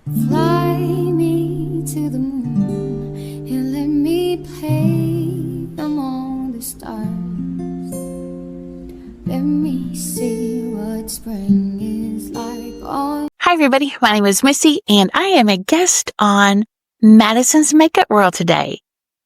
Fly me to the moon and let me play among the stars. Let me see what spring is like on. Hi everybody, my name is Missy and I am a guest on Madison's Makeup World today.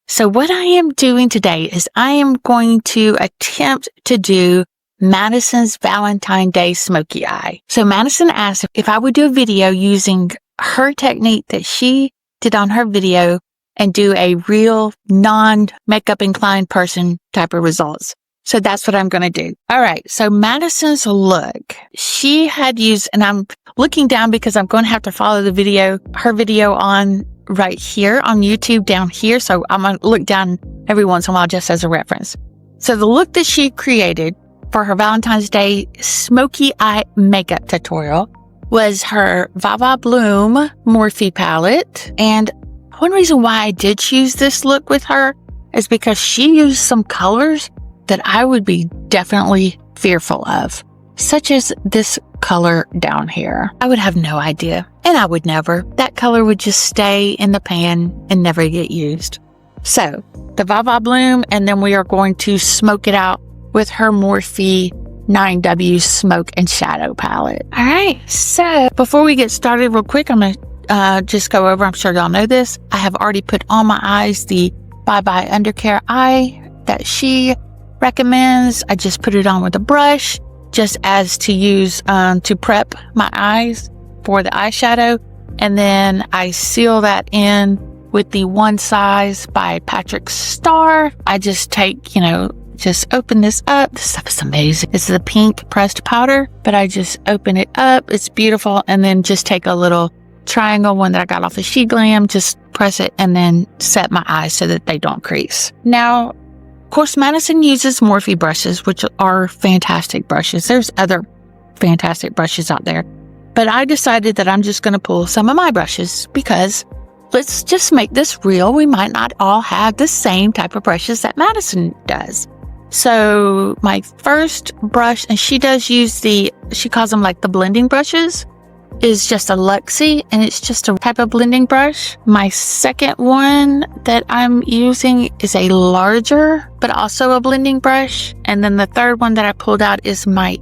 So what I am doing today is I am going to attempt to do Madison's Valentine Day Smoky Eye. So Madison asked if I would do a video using her technique that she did on her video and do a real non-makeup inclined person type of results. So that's what I'm going to do. All right. So Madison's look, she had used, and I'm looking down because I'm going to have to follow the video, her video on right here on YouTube down here. So I'm going to look down every once in a while just as a reference. So the look that she created for her Valentine's Day Smoky Eye makeup tutorial was her Viva Bloom Morphe palette. And one reason why I did choose this look with her is because she used some colors that I would be definitely fearful of, such as this color down here. I would have no idea, and I would never. That color would just stay in the pan and never get used. So the Viva Bloom, and then we are going to smoke it out with her Morphe 9W Smoke and Shadow palette. All right, so before we get started real quick, I'm gonna just go over, I'm sure y'all know this, I have already put on my eyes the Bye Bye Undercare Eye that she recommends. I just put it on with a brush just as to use to prep my eyes for the eyeshadow, and then I seal that in with the One Size by Patrick Starr. I just take, just open this up. This stuff is amazing. It's the pink pressed powder, but I just open it up. It's beautiful. And then just take a little triangle one that I got off of She Glam, just press it and then set my eyes so that they don't crease. Now, of course, Madison uses Morphe brushes, which are fantastic brushes. There's other fantastic brushes out there, but I decided that I'm just going to pull some of my brushes because let's just make this real. We might not all have the same type of brushes that Madison does. So my first brush, and she does use she calls them like the blending brushes, is just a Luxie, and it's just a type of blending brush. My second one that I'm using is a larger, but also a blending brush. And then the third one that I pulled out is my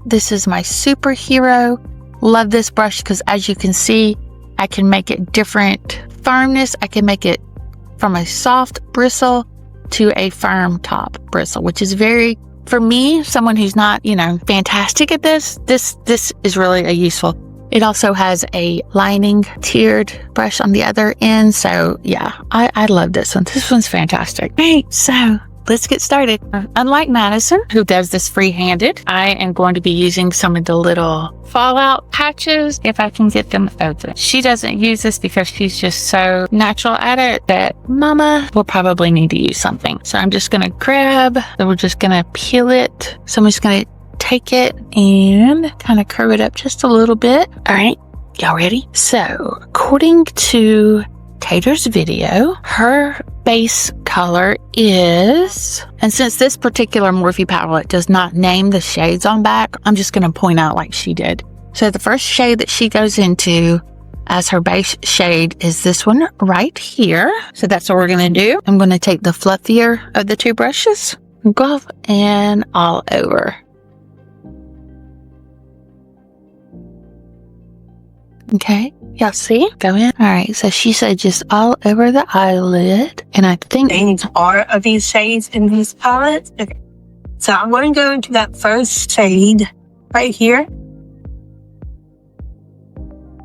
This is my Superhero. Love this brush because as you can see, I can make it different firmness. I can make it from a soft bristle to a firm top bristle, which is very, for me, someone who's not, fantastic at this is really a useful. It also has a lining tiered brush on the other end. So yeah, I love this one. This one's fantastic. Right, so let's get started. Unlike Madison, who does this free-handed, I am going to be using some of the little fallout patches if I can get them open. She doesn't use this because she's just so natural at it that Mama will probably need to use something. So I'm just going to grab, and we're just going to peel it. So I'm just going to take it and kind of curve it up just a little bit. All right, y'all ready? So according to Tater's video, her base color is, and since this particular Morphe palette does not name the shades on back, I'm just going to point out like she did. So the first shade that she goes into as her base shade is this one right here. So that's what we're going to do. I'm going to take the fluffier of the two brushes, go off and all over. Okay, y'all see? Go in. All right, so she said just all over the eyelid. And I think things are of these shades in these palettes. Okay, so I'm going to go into that first shade right here.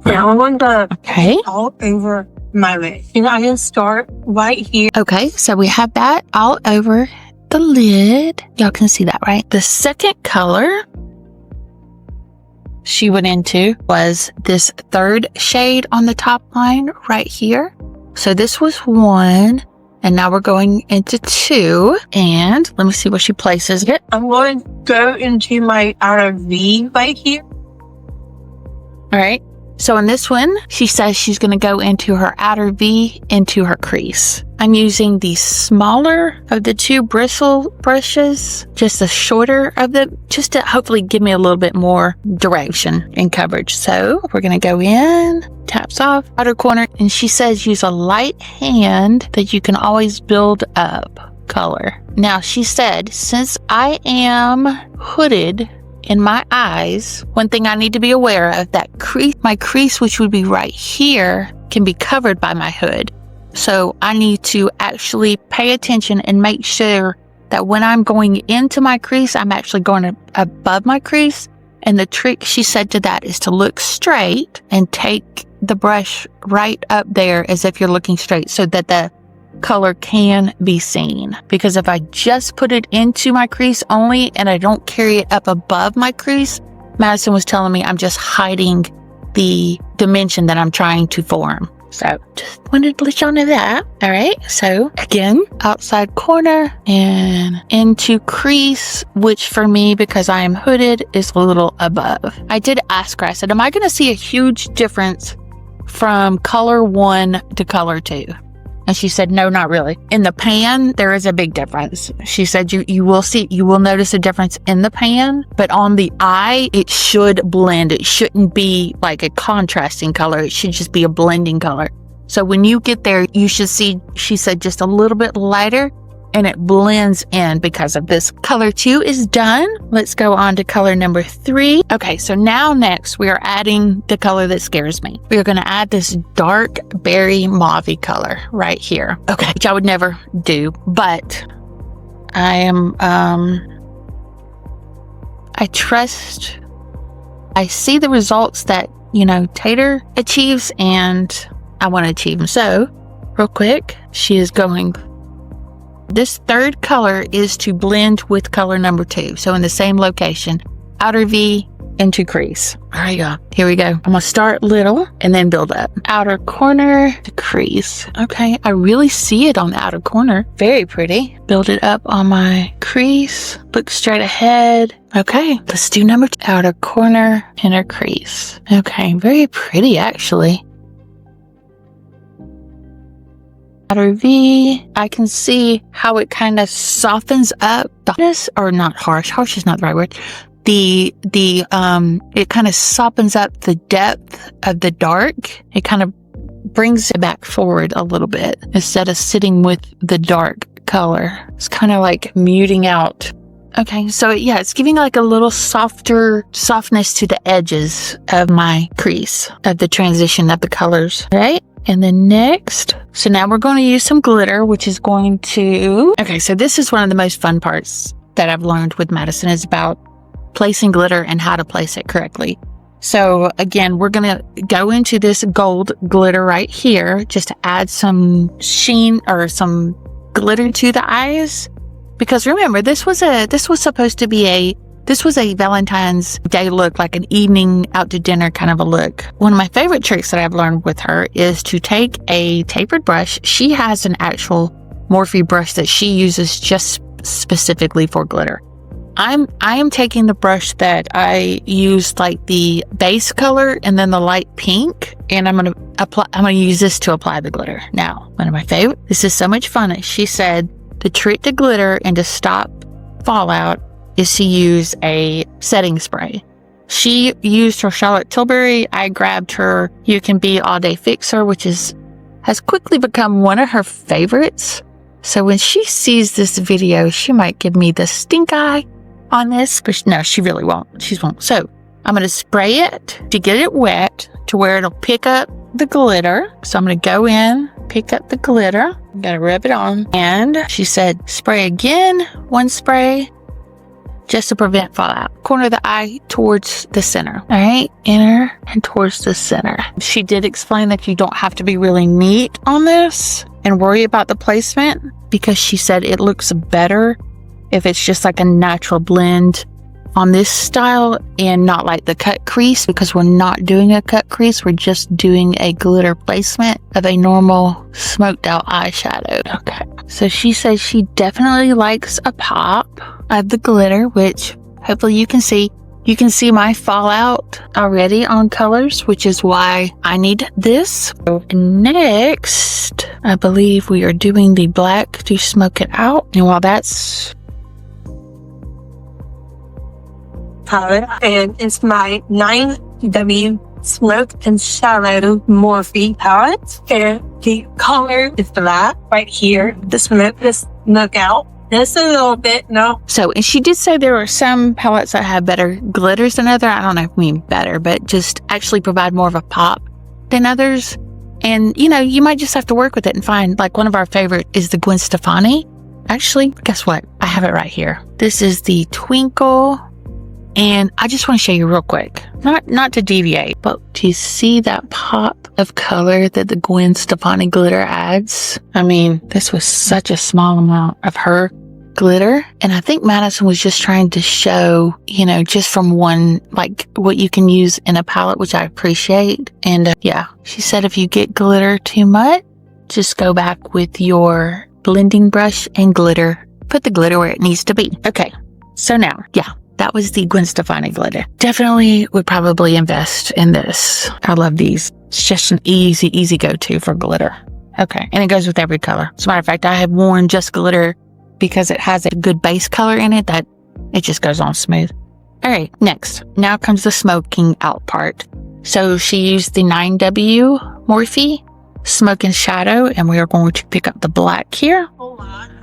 Now I'm going to all over my lid. And I'm going to start right here. Okay, so we have that all over the lid. Y'all can see that, right? The second color she went into was this third shade on the top line right here. So this was one, and now we're going into two, and let me see where she places it. I'm going to go into my outer V right here. All right, So in this one, she says she's going to go into her outer V, into her crease. I'm using the smaller of the two bristle brushes, just the shorter of them, just to hopefully give me a little bit more direction and coverage. So we're going to go in, taps off, outer corner, and she says use a light hand that you can always build up color. Now she said, since I am hooded in my eyes, one thing I need to be aware of, that my crease, which would be right here, can be covered by my hood. So I need to actually pay attention and make sure that when I'm going into my crease, I'm actually going above my crease. And the trick, she said, to that is to look straight and take the brush right up there as if you're looking straight, so that the color can be seen. Because if I just put it into my crease only and I don't carry it up above my crease, Madison was telling me I'm just hiding the dimension that I'm trying to form. So just wanted to let y'all know that. All right. So again, outside corner and into crease, which for me, because I am hooded, is a little above. I did ask her, I said, am I going to see a huge difference from color 1 to color 2? And she said, no, not really. In the pan, there is a big difference. She said, you will notice a difference in the pan, but on the eye, it should blend. It shouldn't be like a contrasting color. It should just be a blending color. So when you get there, you should see, she said, just a little bit lighter, and it blends in because of this. Color 2 is done. Let's go on to color number 3. Okay, so now next we are adding the color that scares me. We are going to add this dark berry mauve color right here. Okay, which I would never do, but I am, I trust, I see the results that, Tater achieves, and I want to achieve them. So real quick, she is going, this third color is to blend with color number 2. So in the same location, outer V into crease. All right, y'all. Here we go. I'm going to start little and then build up. Outer corner to crease. Okay. I really see it on the outer corner. Very pretty. Build it up on my crease. Look straight ahead. Okay. Let's do number 2. Outer corner, inner crease. Okay. Very pretty, actually. Outer V, I can see how it kind of softens up the, or not harsh. Harsh is not the right word. It kind of softens up the depth of the dark. It kind of brings it back forward a little bit instead of sitting with the dark color. It's kind of like muting out. Okay, so yeah, it's giving like a little softness to the edges of my crease, of the transition of the colors, right? And then next, so now we're going to use some glitter, which is going to, okay, so this is one of the most fun parts that I've learned with Madison, is about placing glitter and how to place it correctly. So again, we're going to go into this gold glitter right here, just to add some sheen or some glitter to the eyes. Because remember, this was supposed to be a Valentine's Day look, like an evening out to dinner kind of a look. One of my favorite tricks that I've learned with her is to take a tapered brush. She has an actual Morphe brush that she uses just specifically for glitter. I am taking the brush that I used, like the base color and then the light pink, and I'm gonna use this to apply the glitter. Now, one of my favorite, this is so much fun. She said the trick to glitter and to stop fallout is to use a setting spray. She used her Charlotte Tilbury. I grabbed her You Can Be All Day Fixer, which has quickly become one of her favorites. So when she sees this video, she might give me the stink eye on this, but no, she really won't. She won't. So I'm going to spray it to get it wet to where it'll pick up the glitter. So I'm going to go in, pick up the glitter, got to rub it on. And she said, spray again, one spray, just to prevent fallout. Corner of the eye towards the center. All right, inner and towards the center. She did explain that you don't have to be really neat on this and worry about the placement, because she said it looks better if it's just like a natural blend on this style and not like the cut crease, because we're not doing a cut crease. We're just doing a glitter placement of a normal smoked out eyeshadow. Okay. So she says she definitely likes a pop of the glitter, which hopefully you can see. You can see my fallout already on colors, which is why I need this. Next, I believe we are doing the black to smoke it out. And while that's palette, and it's my 9W Smoke and Shadow Morphe palette. And the color is black right here. The smoke out. Just a little bit, no. So, and she did say there are some palettes that have better glitters than other. I don't know if I mean better, but just actually provide more of a pop than others. And, you know, you might just have to work with it and find, like, one of our favorite is the Gwen Stefani. Actually, guess what? I have it right here. This is the Twinkle. And I just want to show you real quick, not to deviate, but do you see that pop of color that the Gwen Stefani glitter adds? I mean, this was such a small amount of her glitter. And I think Madison was just trying to show, you know, just from one, like what you can use in a palette, which I appreciate. And yeah, she said if you get glitter too much, just go back with your blending brush and glitter. Put the glitter where it needs to be. Okay, so now, yeah. That was the Gwen Stefani glitter. Definitely would probably invest in this. I love these. It's just an easy go-to for glitter. Okay, and it goes with every color. As a matter of fact, I have worn just glitter because it has a good base color in it that it just goes on smooth. All right, next. Now comes the smoking out part. So she used the 9W Morphe Smoke and Shadow, and we are going to pick up the black here. Hold on.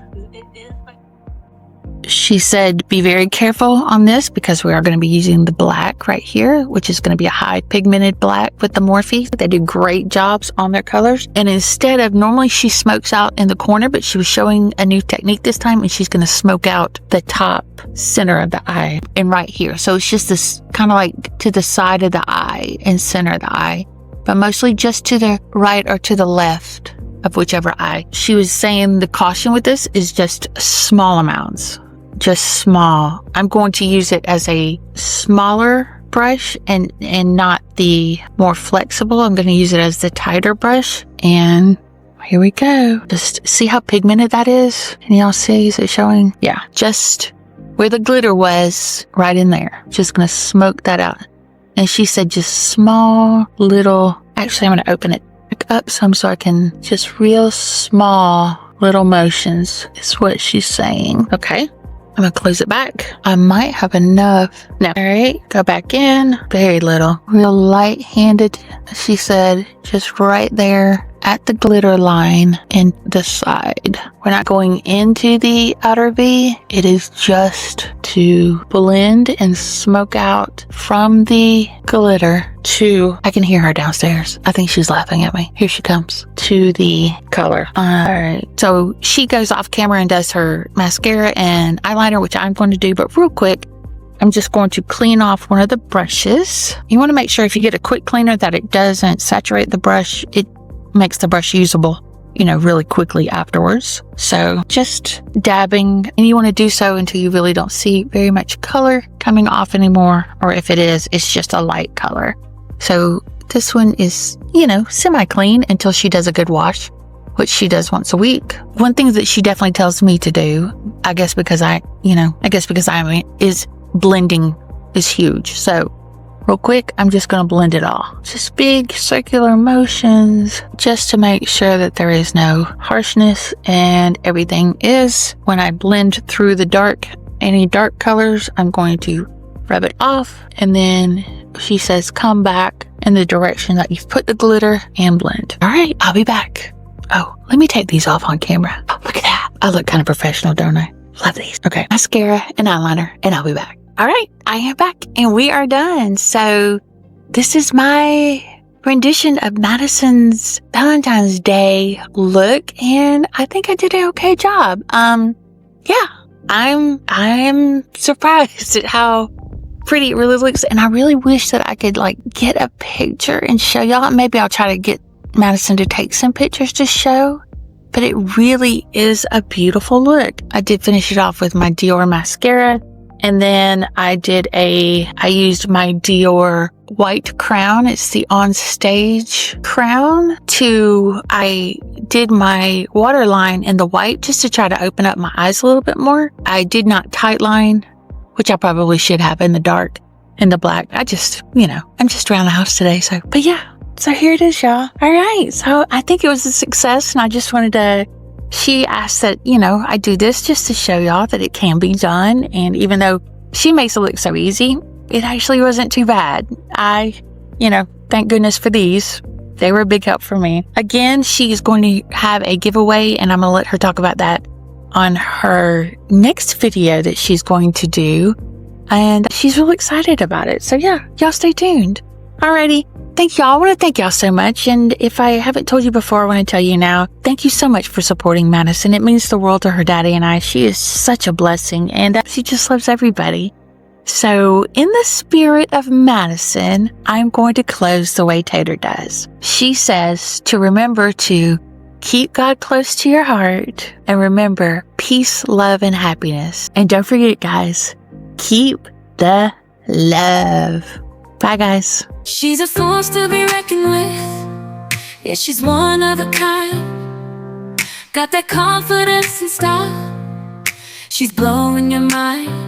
She said, be very careful on this because we are going to be using the black right here, which is going to be a high pigmented black with the Morphe. They do great jobs on their colors. And instead of, normally she smokes out in the corner, but she was showing a new technique this time, and she's going to smoke out the top center of the eye and right here. So it's just this kind of like to the side of the eye and center of the eye, but mostly just to the right or to the left of whichever eye. She was saying the caution with this is just small amounts. Just small. I'm going to use it as a smaller brush and not the more flexible. I'm going to use it as the tighter brush. And here we go. Just see how pigmented that is? Can y'all see? Is it showing? Yeah. Just where the glitter was, right in there. Just going to smoke that out. And she said just small little, actually I'm going to open it back up some so I can, just real small little motions is what she's saying. Okay. I'm going to close it back. I might have enough. No. All right. Go back in. Very little. Real light-handed, she said, just right there at the glitter line and the side. We're not going into the outer V. It is just to blend and smoke out from the glitter to, I can hear her downstairs. I think she's laughing at me. Here she comes to the color. All right. So she goes off camera and does her mascara and eyeliner, which I'm going to do, but real quick, I'm just going to clean off one of the brushes. You want to make sure if you get a quick cleaner that it doesn't saturate the brush. It makes the brush usable, you know, really quickly afterwards. So just dabbing, and you want to do so until you really don't see very much color coming off anymore, or if it is, it's just a light color. So this one is, you know, semi-clean until she does a good wash, which she does once a week. One thing that she definitely tells me to do, I guess because I am, is blending is huge. So real quick, I'm just going to blend it all. Just big circular motions just to make sure that there is no harshness and everything is. When I blend through the any dark colors, I'm going to rub it off. And then she says, come back in the direction that you've put the glitter and blend. All right, I'll be back. Oh, let me take these off on camera. Oh, look at that. I look kind of professional, don't I? Love these. Okay, mascara and eyeliner, and I'll be back. All right, I am back and we are done. So this is my rendition of Madison's Valentine's Day look, and I think I did an okay job. Yeah, I'm surprised at how pretty it really looks, and I really wish that I could like get a picture and show y'all. Maybe I'll try to get Madison to take some pictures to show. But it really is a beautiful look. I did finish it off with my Dior mascara. And then I used my Dior white crown. It's the On Stage crown. I did my waterline in the white just to try to open up my eyes a little bit more. I did not tightline, which I probably should have in the dark. and the black. I'm just around the house today. But yeah, so here it is, y'all. All right. So I think it was a success, and I just wanted to, she asked that, I do this just to show y'all that it can be done. And even though she makes it look so easy, it actually wasn't too bad. Thank goodness for these. They were a big help for me. Again, she's going to have a giveaway, and I'm going to let her talk about that on her next video that she's going to do. And she's really excited about it. So yeah, y'all stay tuned. Alrighty. Thank y'all. I want to thank y'all so much. And if I haven't told you before, I want to tell you now, thank you so much for supporting Madison. It means the world to her daddy and I. She is such a blessing, and she just loves everybody. So in the spirit of Madison, I'm going to close the way Tater does. She says to remember to keep God close to your heart, and remember peace, love, and happiness. And don't forget, guys, keep the love. Bye, guys. She's a force to be reckoned with. Yeah, she's one of a kind. Got that confidence and style. She's blowing your mind.